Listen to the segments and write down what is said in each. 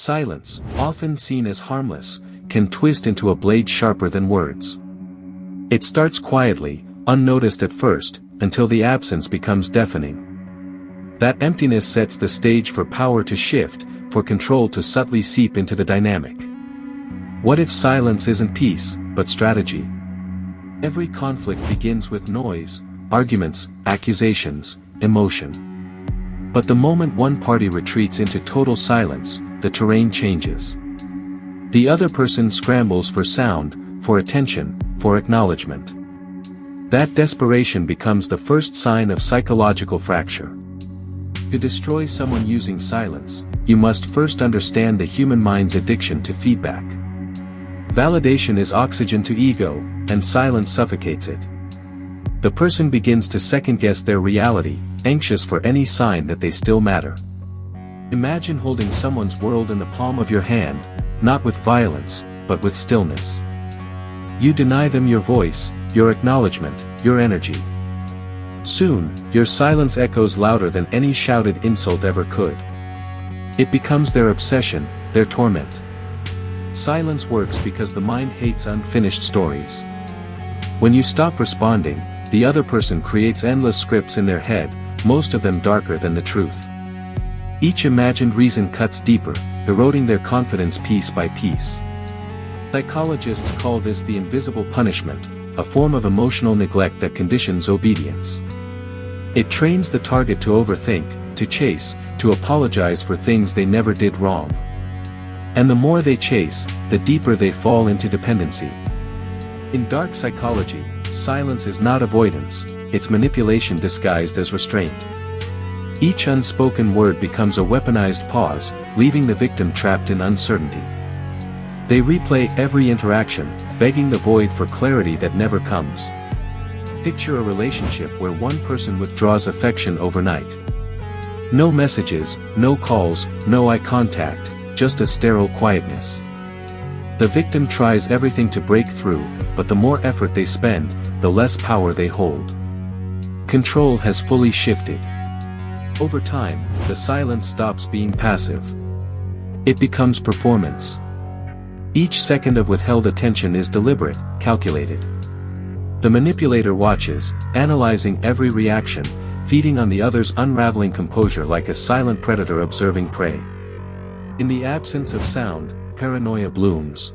Silence, often seen as harmless, can twist into a blade sharper than words. It starts quietly, unnoticed at first, until the absence becomes deafening. That emptiness sets the stage for power to shift, for control to subtly seep into the dynamic. What if silence isn't peace, but strategy? Every conflict begins with noise, arguments, accusations, emotion. But the moment one party retreats into total silence, the terrain changes. The other person scrambles for sound, for attention, for acknowledgement. That desperation becomes the first sign of psychological fracture. To destroy someone using silence, you must first understand the human mind's addiction to feedback. Validation is oxygen to ego, and silence suffocates it. The person begins to second-guess their reality, anxious for any sign that they still matter. Imagine holding someone's world in the palm of your hand, not with violence, but with stillness. You deny them your voice, your acknowledgement, your energy. Soon, your silence echoes louder than any shouted insult ever could. It becomes their obsession, their torment. Silence works because the mind hates unfinished stories. When you stop responding, the other person creates endless scripts in their head, most of them darker than the truth. Each imagined reason cuts deeper, eroding their confidence piece by piece. Psychologists call this the invisible punishment, a form of emotional neglect that conditions obedience. It trains the target to overthink, to chase, to apologize for things they never did wrong. And the more they chase, the deeper they fall into dependency. In dark psychology, silence is not avoidance, it's manipulation disguised as restraint. Each unspoken word becomes a weaponized pause, leaving the victim trapped in uncertainty. They replay every interaction, begging the void for clarity that never comes. Picture a relationship where one person withdraws affection overnight. No messages, no calls, no eye contact, just a sterile quietness. The victim tries everything to break through, but the more effort they spend, the less power they hold. Control has fully shifted. Over time, the silence stops being passive. It becomes performance. Each second of withheld attention is deliberate, calculated. The manipulator watches, analyzing every reaction, feeding on the other's unraveling composure like a silent predator observing prey. In the absence of sound, paranoia blooms.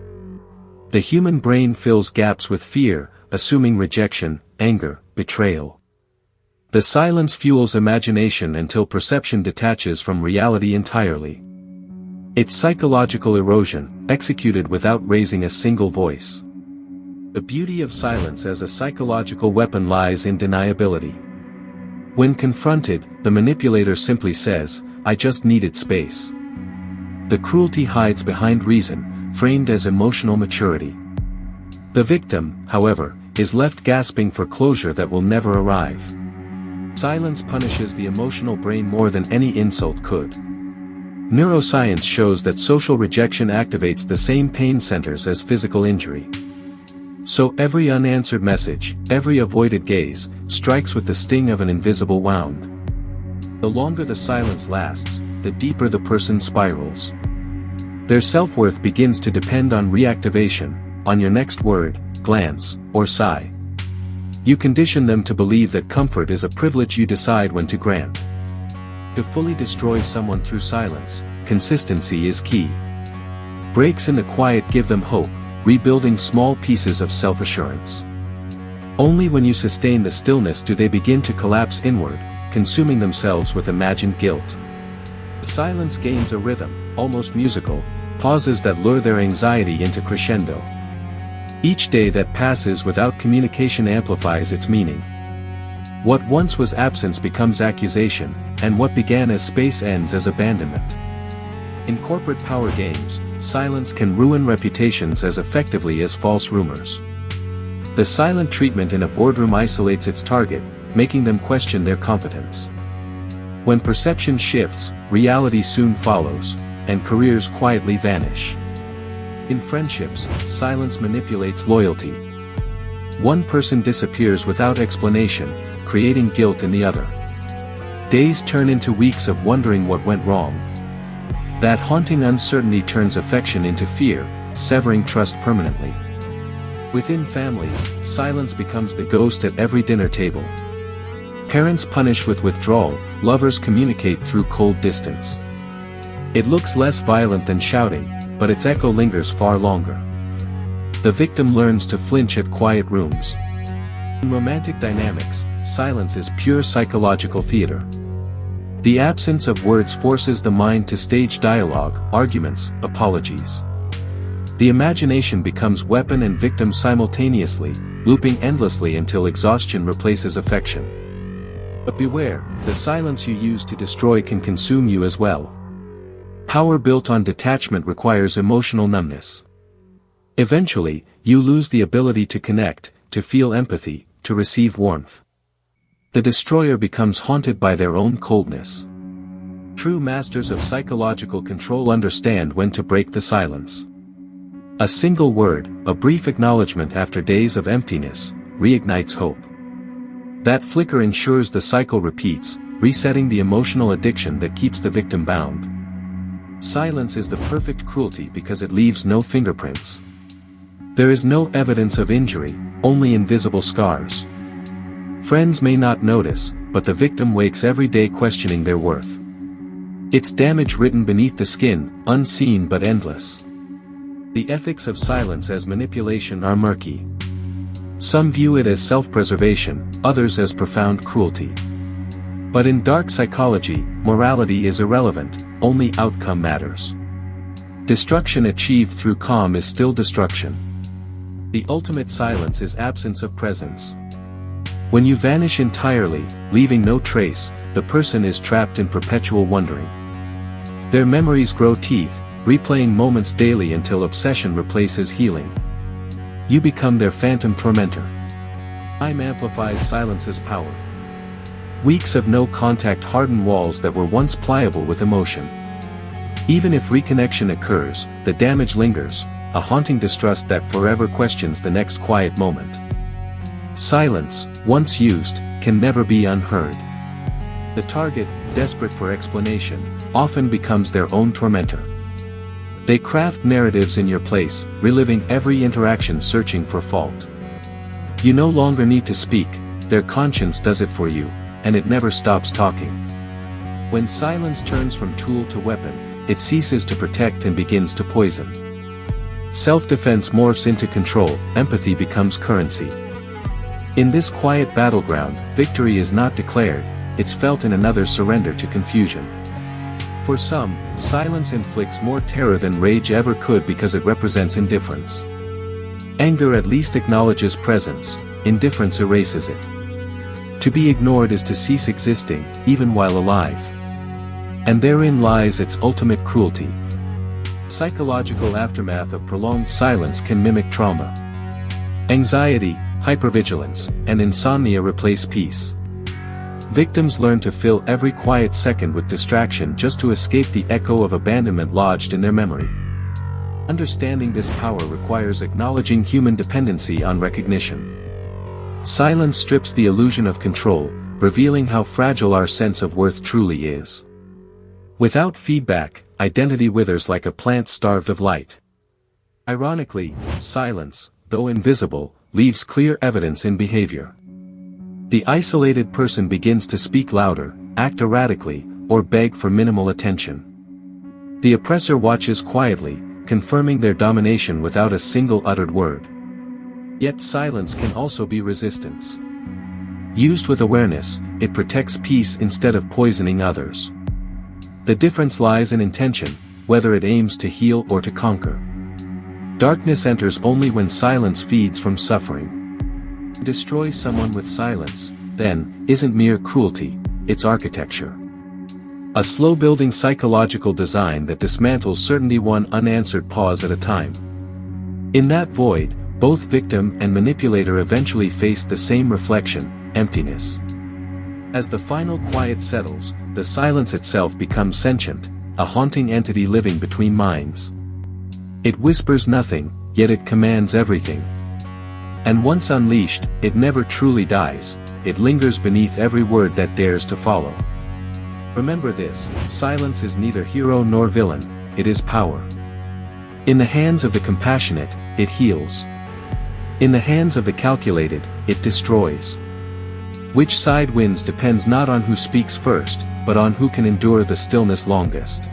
The human brain fills gaps with fear, assuming rejection, anger, betrayal. The silence fuels imagination until perception detaches from reality entirely. It's psychological erosion, executed without raising a single voice. The beauty of silence as a psychological weapon lies in deniability. When confronted, the manipulator simply says, "I just needed space." The cruelty hides behind reason, framed as emotional maturity. The victim, however, is left gasping for closure that will never arrive. Silence punishes the emotional brain more than any insult could. Neuroscience shows that social rejection activates the same pain centers as physical injury. So every unanswered message, every avoided gaze, strikes with the sting of an invisible wound. The longer the silence lasts, the deeper the person spirals. Their self-worth begins to depend on reactivation, on your next word, glance, or sigh. You condition them to believe that comfort is a privilege you decide when to grant. To fully destroy someone through silence, consistency is key. Breaks in the quiet give them hope, rebuilding small pieces of self-assurance. Only when you sustain the stillness do they begin to collapse inward, consuming themselves with imagined guilt. Silence gains a rhythm, almost musical, pauses that lure their anxiety into crescendo. Each day that passes without communication amplifies its meaning. What once was absence becomes accusation, and what began as space ends as abandonment. In corporate power games, silence can ruin reputations as effectively as false rumors. The silent treatment in a boardroom isolates its target, making them question their competence. When perception shifts, reality soon follows, and careers quietly vanish. In friendships, silence manipulates loyalty. One person disappears without explanation, creating guilt in the other. Days turn into weeks of wondering what went wrong. That haunting uncertainty turns affection into fear, severing trust permanently. Within families, silence becomes the ghost at every dinner table. Parents punish with withdrawal, lovers communicate through cold distance. It looks less violent than shouting, but its echo lingers far longer. The victim learns to flinch at quiet rooms. In romantic dynamics, silence is pure psychological theater. The absence of words forces the mind to stage dialogue, arguments, apologies. The imagination becomes weapon and victim simultaneously, looping endlessly until exhaustion replaces affection. But beware, the silence you use to destroy can consume you as well. Power built on detachment requires emotional numbness. Eventually, you lose the ability to connect, to feel empathy, to receive warmth. The destroyer becomes haunted by their own coldness. True masters of psychological control understand when to break the silence. A single word, a brief acknowledgement after days of emptiness, reignites hope. That flicker ensures the cycle repeats, resetting the emotional addiction that keeps the victim bound. Silence is the perfect cruelty because it leaves no fingerprints. There is no evidence of injury, only invisible scars. Friends may not notice, but the victim wakes every day questioning their worth. It's damage written beneath the skin, unseen but endless. The ethics of silence as manipulation are murky. Some view it as self-preservation, others as profound cruelty. But in dark psychology, morality is irrelevant, only outcome matters. Destruction achieved through calm is still destruction. The ultimate silence is absence of presence. When you vanish entirely, leaving no trace, the person is trapped in perpetual wondering. Their memories grow teeth, replaying moments daily until obsession replaces healing. You become their phantom tormentor. Time amplifies silence's power. Weeks of no contact harden walls that were once pliable with emotion. Even if reconnection occurs, the damage lingers, a haunting distrust that forever questions the next quiet moment. Silence, once used, can never be unheard. The target, desperate for explanation, often becomes their own tormentor. They craft narratives in your place, reliving every interaction searching for fault. You no longer need to speak, their conscience does it for you, and it never stops talking. When silence turns from tool to weapon, it ceases to protect and begins to poison. Self-defense morphs into control, empathy becomes currency. In this quiet battleground, victory is not declared, it's felt in another's surrender to confusion. For some, silence inflicts more terror than rage ever could because it represents indifference. Anger at least acknowledges presence, indifference erases it. To be ignored is to cease existing, even while alive. And therein lies its ultimate cruelty. Psychological aftermath of prolonged silence can mimic trauma. Anxiety, hypervigilance, and insomnia replace peace. Victims learn to fill every quiet second with distraction just to escape the echo of abandonment lodged in their memory. Understanding this power requires acknowledging human dependency on recognition. Silence strips the illusion of control, revealing how fragile our sense of worth truly is. Without feedback, identity withers like a plant starved of light. Ironically, silence, though invisible, leaves clear evidence in behavior. The isolated person begins to speak louder, act erratically, or beg for minimal attention. The oppressor watches quietly, confirming their domination without a single uttered word. Yet silence can also be resistance. Used with awareness, it protects peace instead of poisoning others. The difference lies in intention, whether it aims to heal or to conquer. Darkness enters only when silence feeds from suffering. Destroy someone with silence, then, isn't mere cruelty, it's architecture. A slow-building psychological design that dismantles certainty one unanswered pause at a time. In that void, both victim and manipulator eventually face the same reflection, emptiness. As the final quiet settles, the silence itself becomes sentient, a haunting entity living between minds. It whispers nothing, yet it commands everything. And once unleashed, it never truly dies, it lingers beneath every word that dares to follow. Remember this, silence is neither hero nor villain, it is power. In the hands of the compassionate, it heals. In the hands of the calculated, it destroys. Which side wins depends not on who speaks first, but on who can endure the stillness longest.